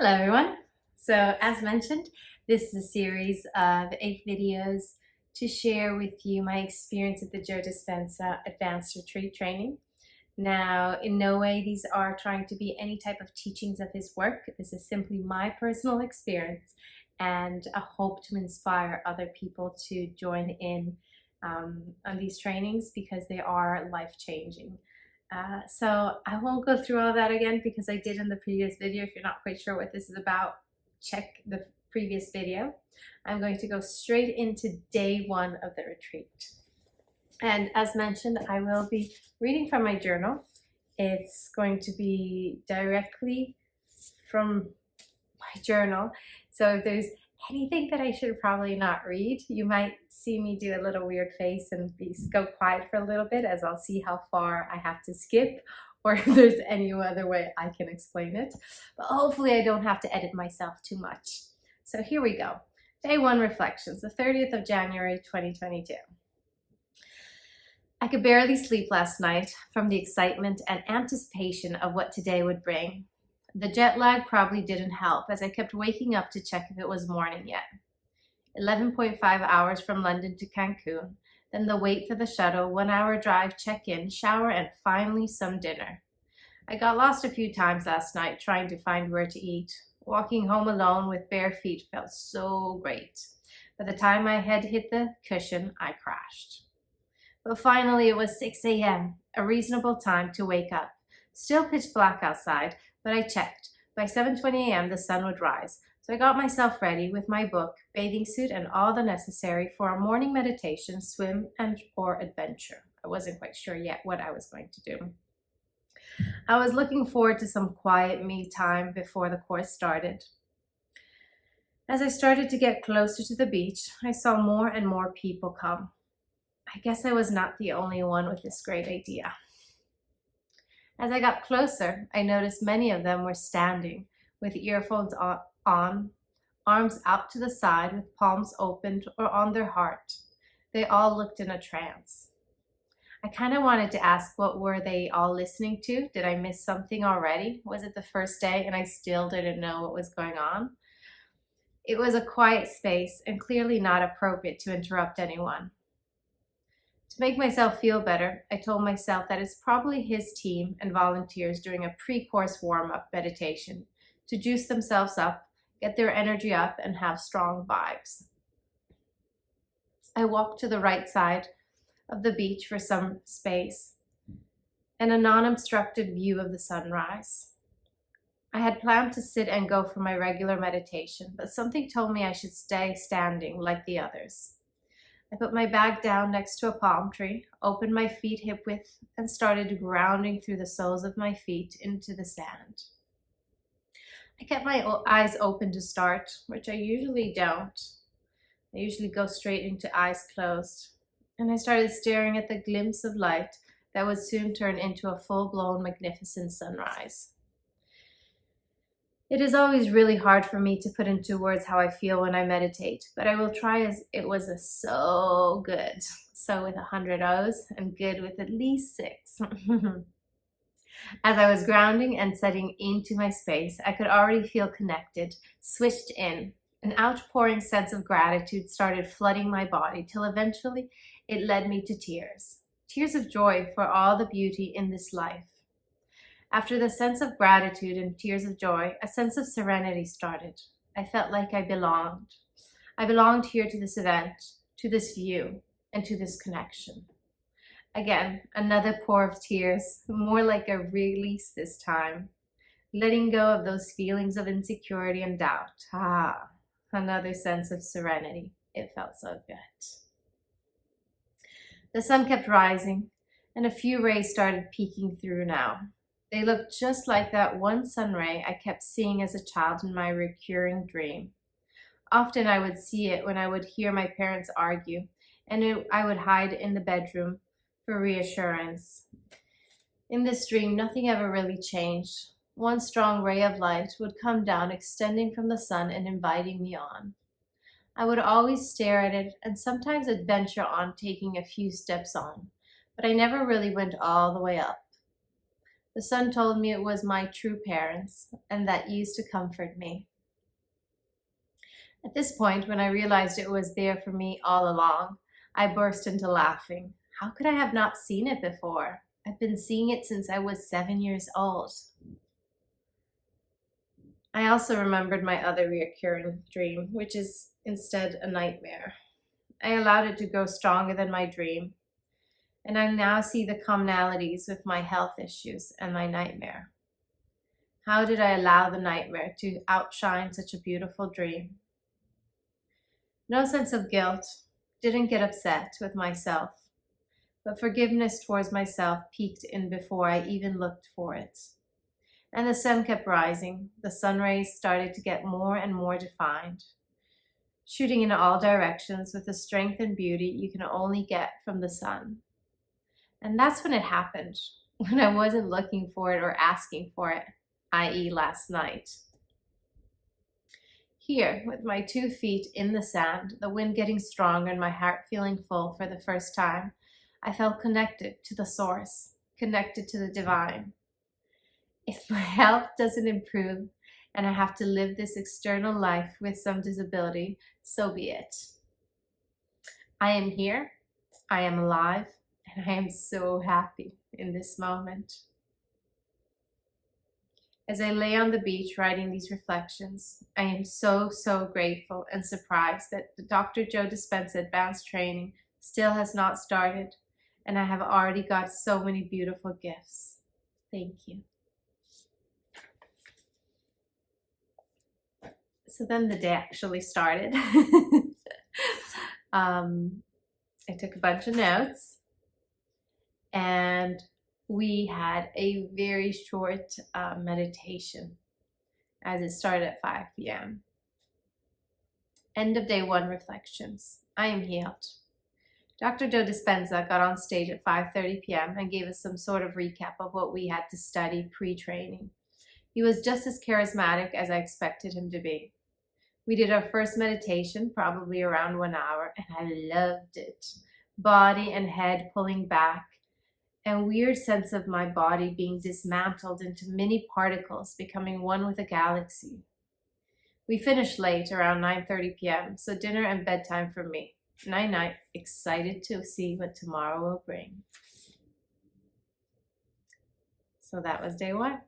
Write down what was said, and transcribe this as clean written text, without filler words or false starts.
Hello everyone. So as mentioned, this is a series of 8 videos to share with you my experience at the Joe Dispenza Advanced Retreat training. Now, in no way these are trying to be any type of teachings of his work. This is simply my personal experience and a hope to inspire other people to join in on these trainings because they are life-changing. So I won't go through all that again because I did in the previous video. If you're not quite sure what this is about, check the previous video. I'm going to go straight into day 1 of the retreat. And as mentioned, I will be reading from my journal. It's going to be directly from my journal. So if there's anything that I should probably not read, you might see me do a little weird face and go quiet for a little bit as I'll see how far I have to skip or if there's any other way I can explain it. But hopefully I don't have to edit myself too much. So here we go. Day 1 reflections, the 30th of January 2022. I could barely sleep last night from the excitement and anticipation of what today would bring. The jet lag probably didn't help as I kept waking up to check if it was morning yet. 11.5 hours from London to Cancun, then the wait for the shuttle, 1-hour drive, check-in, shower, and finally some dinner. I got lost a few times last night trying to find where to eat. Walking home alone with bare feet felt so great. By the time my head hit the cushion, I crashed. But finally it was 6 a.m., a reasonable time to wake up. Still pitch black outside, but I checked. By 7:20 a.m. the sun would rise, so I got myself ready with my book, bathing suit, and all the necessary for a morning meditation, swim, or adventure. I wasn't quite sure yet what I was going to do. I was looking forward to some quiet me time before the course started. As I started to get closer to the beach, I saw more and more people come. I guess I was not the only one with this great idea. As I got closer, I noticed many of them were standing with earphones on, arms out to the side with palms opened or on their heart. They all looked in a trance. I kind of wanted to ask, what were they all listening to? Did I miss something already? Was it the first day and I still didn't know what was going on? It was a quiet space and clearly not appropriate to interrupt anyone. To make myself feel better, I told myself that it's probably his team and volunteers doing a pre-course warm-up meditation to juice themselves up, get their energy up, and have strong vibes. I walked to the right side of the beach for some space and a non-obstructed view of the sunrise. I had planned to sit and go for my regular meditation, but something told me I should stay standing like the others. I put my bag down next to a palm tree, opened my feet hip width, and started grounding through the soles of my feet into the sand. I kept my eyes open to start, which I usually don't. I usually go straight into eyes closed. And I started staring at the glimpse of light that would soon turn into a full-blown magnificent sunrise. It is always really hard for me to put into words how I feel when I meditate, but I will try as it was so good. So with 100 O's and good with at least 6. As I was grounding and setting into my space, I could already feel connected, switched in. An outpouring sense of gratitude started flooding my body till eventually it led me to tears. Tears of joy for all the beauty in this life. After the sense of gratitude and tears of joy, a sense of serenity started. I felt like I belonged. I belonged here to this event, to this view, and to this connection. Again, another pour of tears, more like a release this time. Letting go of those feelings of insecurity and doubt. Another sense of serenity. It felt so good. The sun kept rising, and a few rays started peeking through now. They looked just like that one sun ray I kept seeing as a child in my recurring dream. Often I would see it when I would hear my parents argue, and I would hide in the bedroom for reassurance. In this dream, nothing ever really changed. One strong ray of light would come down, extending from the sun and inviting me on. I would always stare at it and sometimes adventure on, taking a few steps on, but I never really went all the way up. The sun told me it was my true parents and that used to comfort me. At this point, when I realized it was there for me all along, I burst into laughing. How could I have not seen it before? I've been seeing it since I was 7 years old. I also remembered my other recurring dream, which is instead a nightmare. I allowed it to grow stronger than my dream, and I now see the commonalities with my health issues and my nightmare. How did I allow the nightmare to outshine such a beautiful dream? No sense of guilt, didn't get upset with myself, but forgiveness towards myself peeked in before I even looked for it. And the sun kept rising. The sun rays started to get more and more defined, shooting in all directions with the strength and beauty you can only get from the sun. And that's when it happened, when I wasn't looking for it or asking for it, i.e. last night. Here, with my 2 feet in the sand, the wind getting stronger and my heart feeling full for the first time, I felt connected to the source, connected to the divine. If my health doesn't improve and I have to live this external life with some disability, so be it. I am here, I am alive, and I am so happy in this moment. As I lay on the beach writing these reflections, I am so grateful and surprised that the Dr. Joe-Dispenza Advanced Training still has not started, and I have already got so many beautiful gifts. Thank you. So then the day actually started. I took a bunch of notes, and we had a very short meditation as it started at 5 p.m. End of day 1 reflections. I am healed. Dr. Joe-Dispenza got on stage at 5:30 p.m. and gave us some sort of recap of what we had to study pre-training. He was just as charismatic as I expected him to be. We did our first meditation, probably around 1 hour, and I loved it. Body and head pulling back, and weird sense of my body being dismantled into mini particles, becoming one with a galaxy. We finished late, around 9:30 p.m., so dinner and bedtime for me. Night-night, excited to see what tomorrow will bring. So that was day 1.